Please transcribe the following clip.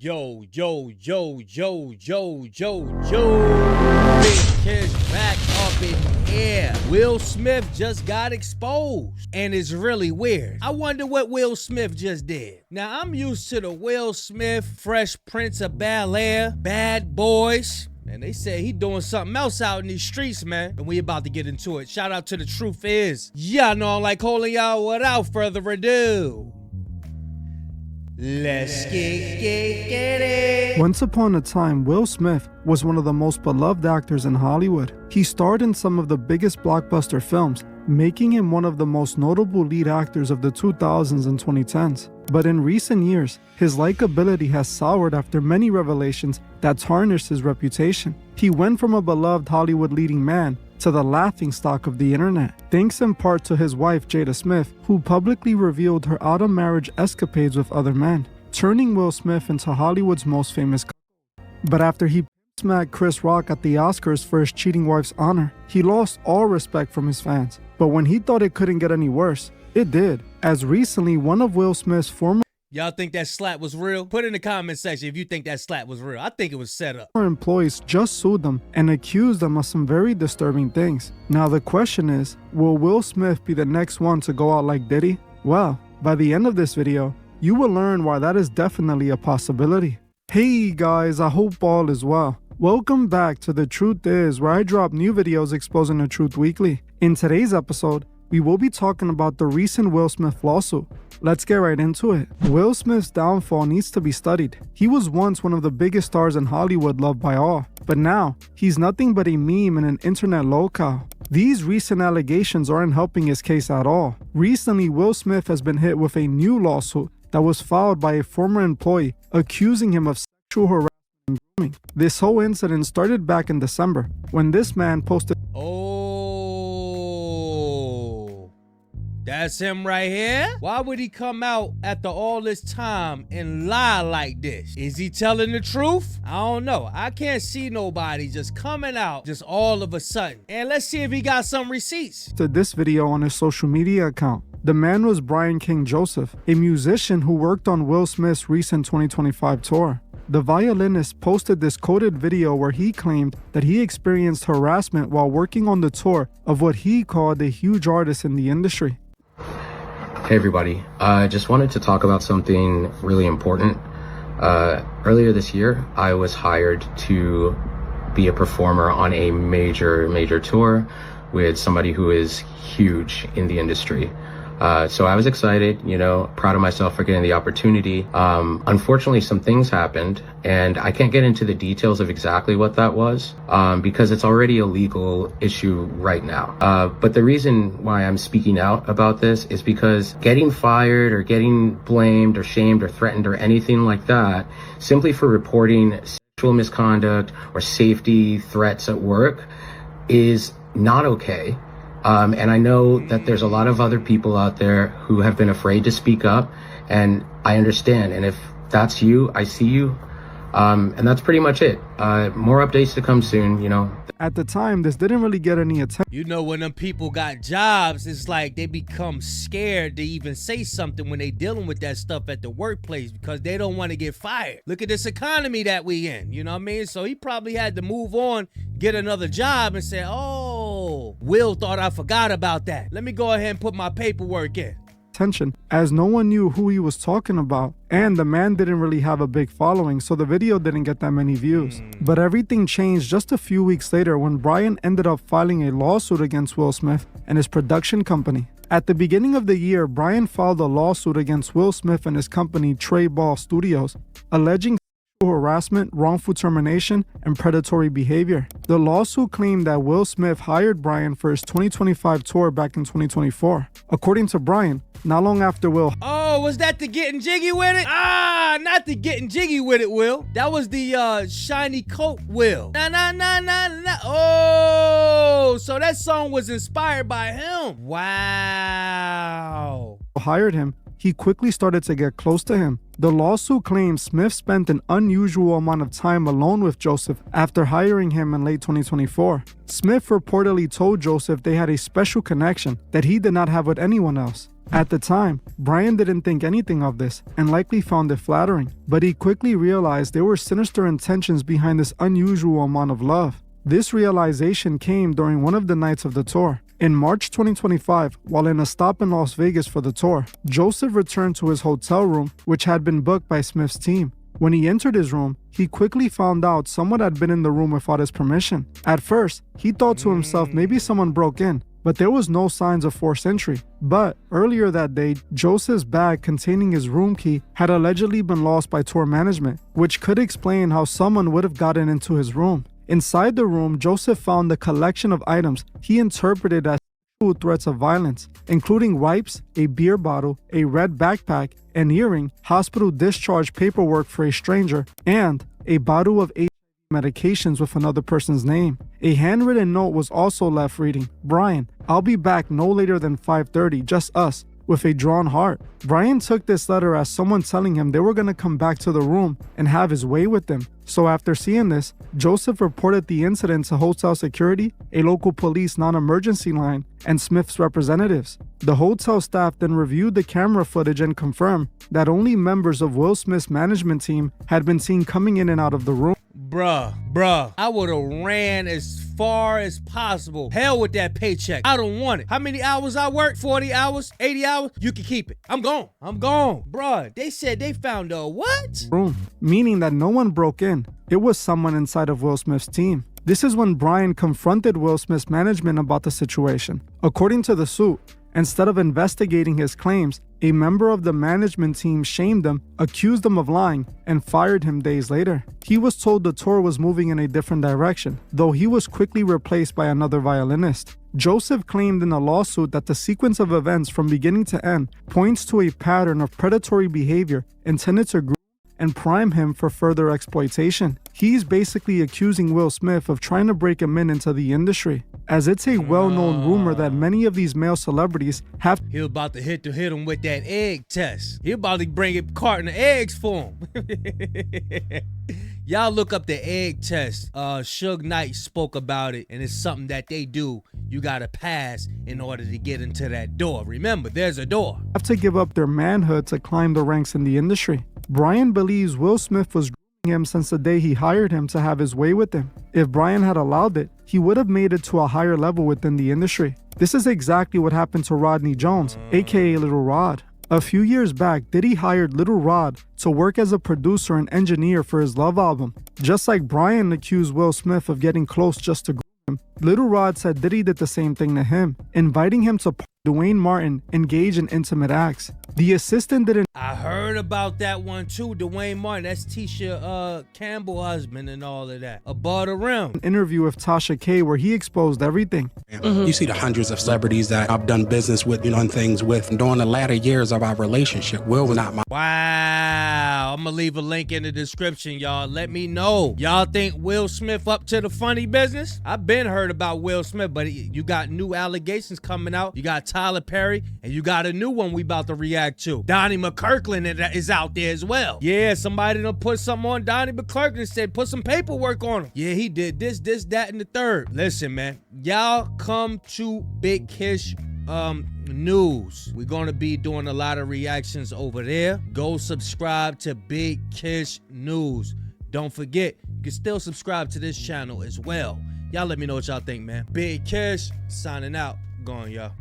Yo, Big Kish back up in here. Will Smith just got exposed, and it's really weird. I wonder what Will Smith just did. Now, I'm used to the Will Smith, Fresh Prince of Bel-Air, Bad Boys. And they say he doing something else out in these streets, man. And we about to get into it. Shout out to The Truth Is. Y'all know I'm like holding y'all without further ado. Let's get it. Once upon a time, Will Smith was one of the most beloved actors in Hollywood. He starred in some of the biggest blockbuster films, making him one of the most notable lead actors of the 2000s and 2010s. But in recent years, his likability has soured after many revelations that tarnished his reputation. He went from a beloved Hollywood leading man to the laughingstock of the internet, thanks in part to his wife Jada Smith, who publicly revealed her out-of-marriage escapades with other men, turning Will Smith into Hollywood's most famous couple. But after he smacked Chris Rock at the Oscars for his cheating wife's honor, he lost all respect from his fans. But when he thought it couldn't get any worse, it did, as recently one of Will Smith's former Y'all think that slap was real? Put in the comment section if you think that slap was real. I think it was set up. employees just sued them and accused them of some very disturbing things. Now the question is, will Will Smith be the next one to go out like Diddy? Well, by the end of this video, you will learn why that is definitely a possibility. Hey guys, I hope all is well. Welcome back to The Truth Is, where I drop new videos exposing the truth weekly. In today's episode, we will be talking about the recent Will Smith lawsuit. Let's get right into it. Will Smith's downfall needs to be studied. He was once one of the biggest stars in Hollywood, loved by all. But now, he's nothing but a meme in an internet locale. These recent allegations aren't helping his case at all. Recently, Will Smith has been hit with a new lawsuit that was filed by a former employee accusing him of sexual harassment and grooming. This whole incident started back in December when this man posted That's him right here? Why would he come out after all this time and lie like this? Is he telling the truth? I don't know. I can't see nobody just coming out just all of a sudden. And let's see if he got some receipts. this video on his social media account. The man was Brian King Joseph, a musician who worked on Will Smith's recent 2025 tour. The violinist posted this coded video where he claimed that he experienced harassment while working on the tour of what he called a huge artist in the industry. Hey everybody, I just wanted to talk about something really important. Earlier this year, I was hired to be a performer on a major tour with somebody who is huge in the industry. So I was excited, proud of myself for getting the opportunity. Unfortunately, some things happened, and I can't get into the details of exactly what that was, because it's already a legal issue right now. But the reason why I'm speaking out about this is because getting fired or getting blamed or shamed or threatened or anything like that, simply for reporting sexual misconduct or safety threats at work, is not okay. And I know that there's a lot of other people out there who have been afraid to speak up, and I understand. And if that's you, I see you. And that's pretty much it. More updates to come soon, At the time, this didn't really get any attention. When them people got jobs, it's like they become scared to even say something when they dealing with that stuff at the workplace because they don't want to get fired. Look at this economy that we in, you know what I mean? So he probably had to move on, get another job and say, oh, Will thought I forgot about that. Let me go ahead and put my paperwork in. As no one knew who he was talking about, and the man didn't really have a big following, so the video didn't get that many views. But everything changed just a few weeks later when Brian ended up filing a lawsuit against Will Smith and his production company. At the beginning of the year, Brian filed a lawsuit against Will Smith and his company Trey Ball Studios, alleging harassment, wrongful termination, and predatory behavior. The lawsuit claimed that Will Smith hired Brian for his 2025 tour back in 2024. According to Brian, not long after Will... Oh, was that the getting jiggy with it? Not the getting jiggy with it, Will. That was the shiny coat Will. Oh, so that song was inspired by him. Wow. Hired him, he quickly started to get close to him. The lawsuit claims Smith spent an unusual amount of time alone with Joseph after hiring him in late 2024. Smith reportedly told Joseph they had a special connection that he did not have with anyone else. At the time, Brian didn't think anything of this and likely found it flattering, but he quickly realized there were sinister intentions behind this unusual amount of love. This realization came during one of the nights of the tour. In March 2025, while in a stop in Las Vegas for the tour, Joseph returned to his hotel room, which had been booked by Smith's team. When he entered his room, he quickly found out someone had been in the room without his permission. At first, he thought to himself maybe someone broke in, but there was no signs of forced entry. But earlier that day, Joseph's bag containing his room key had allegedly been lost by tour management, which could explain how someone would have gotten into his room. Inside the room, Joseph found a collection of items he interpreted as threats of violence, including wipes, a beer bottle, a red backpack, an earring, hospital discharge paperwork for a stranger, and a bottle of HIV medications with another person's name. A handwritten note was also left reading, "Brian, I'll be back no later than 5:30, just us," with a drawn heart. Brian took this letter as someone telling him they were going to come back to the room and have his way with them. So after seeing this, Joseph reported the incident to hotel security, a local police non-emergency line, and Smith's representatives. The hotel staff then reviewed the camera footage and confirmed that only members of Will Smith's management team had been seen coming in and out of the room. Bruh, I would have ran as far as possible. Hell with that paycheck. I don't want it. How many hours I work? 40 hours? 80 hours? You can keep it. I'm gone. Bruh, they said they found a what? Room, meaning that no one broke in. It was someone inside of Will Smith's team. This is when Brian confronted Will Smith's management about the situation. According to the suit, instead of investigating his claims, a member of the management team shamed him, accused him of lying, and fired him days later. He was told the tour was moving in a different direction, though he was quickly replaced by another violinist. Joseph claimed in a lawsuit that the sequence of events from beginning to end points to a pattern of predatory behavior intended to groom and prime him for further exploitation. He's basically accusing Will Smith of trying to break him into the industry, as it's a well-known rumor that many of these male celebrities have. He was about to hit him with that egg test. He about to bring a carton of eggs for him. Y'all look up the egg test. Suge Knight spoke about it, and it's something that they do. You gotta pass in order to get into that door. Remember, there's a door. Have to give up their manhood to climb the ranks in the industry. Brian believes Will Smith was grooming him since the day he hired him to have his way with him. If Brian had allowed it, he would have made it to a higher level within the industry. This is exactly what happened to Rodney Jones, aka Little Rod. A few years back, Diddy hired Little Rod to work as a producer and engineer for his Love album. Just like Brian accused Will Smith of getting close just to groom him, Little Rod said Diddy did the same thing to him, inviting him to Dwayne Martin engage in intimate acts. The assistant didn't. I heard about that one too, Dwayne Martin. That's Tisha Campbell husband and all of that. Above the rim. An interview with Tasha K where he exposed everything. You see the hundreds of celebrities that I've done business with, done things with. And during the latter years of our relationship, Will was not my. Wow. I'm gonna leave a link in the description, y'all. Let me know. Y'all think Will Smith up to the funny business? I've been heard about Will Smith, but you got new allegations coming out. You got Tyler Perry, and you got a new one we about to react to. Donnie McClurkin is out there as well. Yeah, somebody done put something on Donnie McClurkin and said put some paperwork on him. Yeah, he did this, that, and the third. Listen, man, y'all come to Big Kish News. We're gonna be doing a lot of reactions over there. Go subscribe to Big Kish News. Don't forget, you can still subscribe to this channel as well. Y'all let me know what y'all think, man. Big Kish signing out. Gone, y'all.